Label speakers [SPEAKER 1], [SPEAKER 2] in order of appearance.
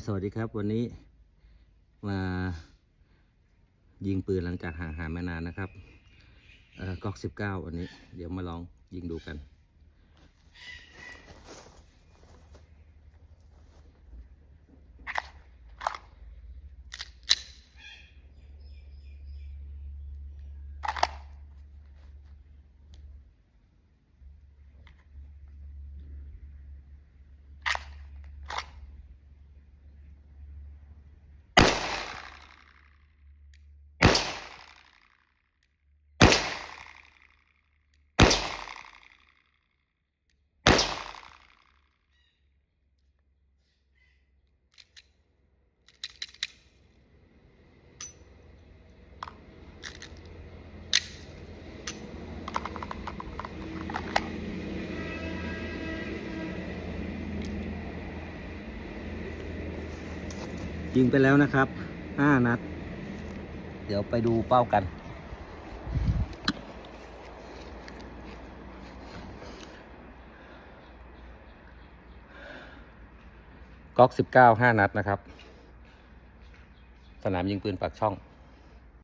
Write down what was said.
[SPEAKER 1] สวัสดีครับวันนี้มายิงปืนหลังจากห่างหายมานานนะครับก๊อก19วันนี้เดี๋ยวมาลองยิงดูกันยิงไปแล้วนะครับ5 นัดเดี๋ยวไปดูเป้ากันก๊อก19 5 นัดนะครับสนามยิงปืนปากช่อง